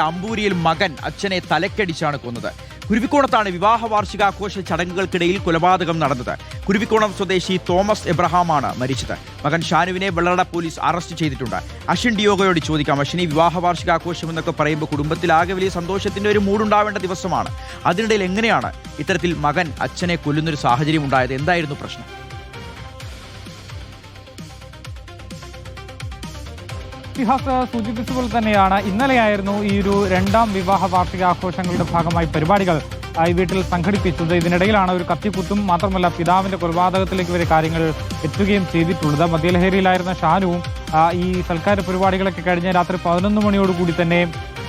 അമ്പൂരിയിൽ മകൻ അച്ഛനെ തലക്കടിച്ചാണ് കൊന്നത്. കുരുവിക്കോണത്താണ് വിവാഹ വാർഷികാഘോഷ ചടങ്ങുകൾക്കിടയിൽ കൊലപാതകം നടന്നത്. കുരുവിക്കോണം സ്വദേശി തോമസ് എബ്രഹാമാണ് മരിച്ചത്. മകൻ ഷാനുവിനെ വെള്ളറട പോലീസ് അറസ്റ്റ് ചെയ്തിട്ടുണ്ട്. അശ്വിൻ ഡിയോഗയോട് ചോദിക്കാം. അശ്വിനി, വിവാഹ വാർഷികാഘോഷം എന്നൊക്കെ പറയുമ്പോൾ കുടുംബത്തിലാകെ വലിയ സന്തോഷത്തിന്റെ ഒരു മൂടുണ്ടാവേണ്ട ദിവസമാണ്. അതിനിടയിൽ എങ്ങനെയാണ് ഇത്തരത്തിൽ മകൻ അച്ഛനെ കൊല്ലുന്നൊരു സാഹചര്യം ഉണ്ടായത്? എന്തായിരുന്നു പ്രശ്നം? ഇതിഹാസ സൂചിപ്പിച്ചതുപോലെ തന്നെയാണ് ഇന്നലെയായിരുന്നു ഈ ഒരു രണ്ടാം വിവാഹ വാർഷികാഘോഷങ്ങളുടെ ഭാഗമായി പരിപാടികൾ ഈ വീട്ടിൽ സംഘടിപ്പിച്ചത്. ഇതിനിടയിലാണ് ഒരു കത്തിക്കുത്തും മാത്രമല്ല പിതാവിന്റെ കൊലപാതകത്തിലേക്ക് വരെ കാര്യങ്ങൾ എത്തുകയും ചെയ്തിട്ടുള്ളത്. മദ്യലഹരിയിലായിരുന്ന ഷാനുവും ഈ സൽക്കാര പരിപാടികളൊക്കെ കഴിഞ്ഞ് രാത്രി 11 മണിയോടുകൂടി തന്നെ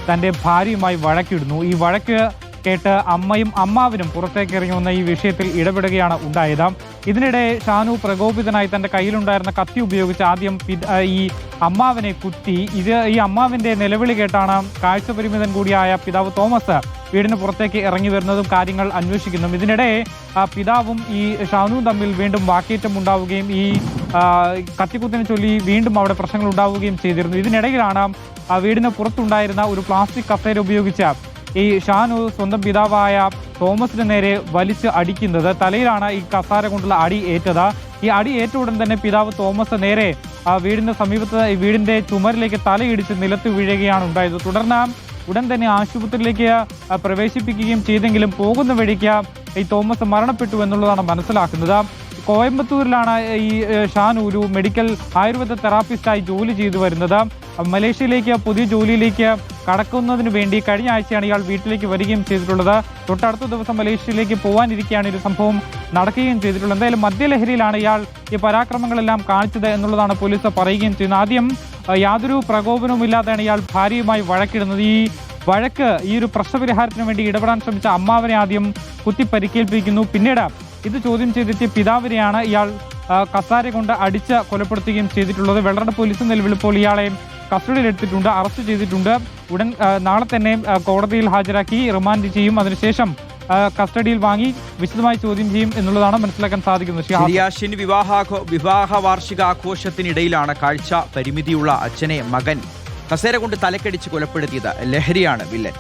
തന്റെ ഭാര്യയുമായി വഴക്കിടുന്നു. ഈ വഴക്ക് കേട്ട് അമ്മയും അമ്മാവിനും പുറത്തേക്ക് ഇറങ്ങി വന്ന ഈ വിഷയത്തിൽ ഇടപെടുകയാണ് ഉണ്ടായത്. ഇതിനിടെ ഷാനു പ്രകോപിതനായി തന്റെ കയ്യിലുണ്ടായിരുന്ന കത്തി ഉപയോഗിച്ച് ആദ്യം ഈ അമ്മാവിനെ കുത്തി. ഈ അമ്മാവിന്റെ നിലവിളി കേട്ടാണ് കാഴ്ചപരിമിതൻ കൂടിയായ പിതാവ് തോമസ് വീടിന് പുറത്തേക്ക് ഇറങ്ങി വരുന്നതും കാര്യങ്ങൾ അന്വേഷിക്കുന്നു. ഇതിനിടെ പിതാവും ഈ ഷാനുവും തമ്മിൽ വീണ്ടും വാക്കേറ്റം ഉണ്ടാവുകയും ഈ കത്തിക്കുത്തിനെ ചൊല്ലി വീണ്ടും അവിടെ പ്രശ്നങ്ങൾ ഉണ്ടാവുകയും ചെയ്തിരുന്നു. ഇതിനിടയിലാണ് വീടിന് പുറത്തുണ്ടായിരുന്ന ഒരു പ്ലാസ്റ്റിക് കസേര ഉപയോഗിച്ച് ഈ ഷാനു സ്വന്തം പിതാവായ തോമസിന് നേരെ വലിച്ച് അടിക്കുന്നത്. തലയിലാണ് ഈ കസാര കൊണ്ടുള്ള അടി ഏറ്റത്. ഈ അടി ഏറ്റ ഉടൻ തന്നെ പിതാവ് തോമസ് നേരെ വീടിന്റെ സമീപത്ത് വീടിന്റെ ചുമരിലേക്ക് തലയിടിച്ച് നിലത്ത് വീഴുകയാണ് ഉണ്ടായത്. തുടർന്ന് ഉടൻ തന്നെ ആശുപത്രിയിലേക്ക് പ്രവേശിപ്പിക്കുകയും ചെയ്തെങ്കിലും പോകുന്ന വഴിക്ക് ഈ തോമസ് മരണപ്പെട്ടു എന്നുള്ളതാണ് മനസ്സിലാക്കുന്നത്. കോയമ്പത്തൂരിലാണ് ഈ ഷാനു ഒരു മെഡിക്കൽ ആയുർവേദ തെറാപ്പിസ്റ്റായി ജോലി ചെയ്തു വരുന്നത്. മലേഷ്യയിലേക്ക് പുതിയ ജോലിയിലേക്ക് കടക്കുന്നതിന് വേണ്ടി കഴിഞ്ഞ ആഴ്ചയാണ് ഇയാൾ വീട്ടിലേക്ക് വരികയും ചെയ്തിട്ടുള്ളത്. തൊട്ടടുത്ത ദിവസം മലേഷ്യയിലേക്ക് പോകാനിരിക്കെയാണ് ഒരു സംഭവം നടക്കുകയും ചെയ്തിട്ടുള്ളത്. എന്തായാലും മദ്യലഹരിയിലാണ് ഇയാൾ ഈ പരാക്രമങ്ങളെല്ലാം കാണിച്ചത് എന്നുള്ളതാണ് പോലീസ് പറയുകയും ചെയ്യുന്നത്. ആദ്യം യാതൊരു പ്രകോപനവും ഇല്ലാതെയാണ് ഇയാൾ ഭാര്യയുമായി വഴക്കിടുന്നത്. ഈ വഴക്ക് ഈ ഒരു പ്രശ്നപരിഹാരത്തിന് വേണ്ടി ഇടപെടാൻ ശ്രമിച്ച അമ്മാവനെ ആദ്യം കുത്തി പരിക്കേൽപ്പിക്കുന്നു. പിന്നീട് ഇത് ചോദ്യം ചെയ്തെത്തിയ പിതാവിനെയാണ് ഇയാൾ കസാര കൊണ്ട് അടിച്ച് കൊലപ്പെടുത്തുകയും ചെയ്തിട്ടുള്ളത്. വെള്ളറട പോലീസ് നിലവിലിപ്പോൾ ഇയാളെ കസ്റ്റഡിയിലെടുത്തിട്ടുണ്ട്, അറസ്റ്റ് ചെയ്തിട്ടുണ്ട്. ഉടൻ നാളെ തന്നെ കോടതിയിൽ ഹാജരാക്കി റിമാൻഡ് ചെയ്യും. അതിനുശേഷം കസ്റ്റഡിയിൽ വാങ്ങി വിശദമായി ചോദ്യം ചെയ്യും എന്നുള്ളതാണ് മനസ്സിലാക്കാൻ സാധിക്കുന്നത്. വിവാഹ വാർഷികാഘോഷത്തിനിടയിലാണ് കാഴ്ച പരിമിതിയുള്ള അച്ഛനെ മകൻ കസേര കൊണ്ട് തലക്കടിച്ച് കൊലപ്പെടുത്തിയത്. ലഹരിയാണ് വില്ലൻ.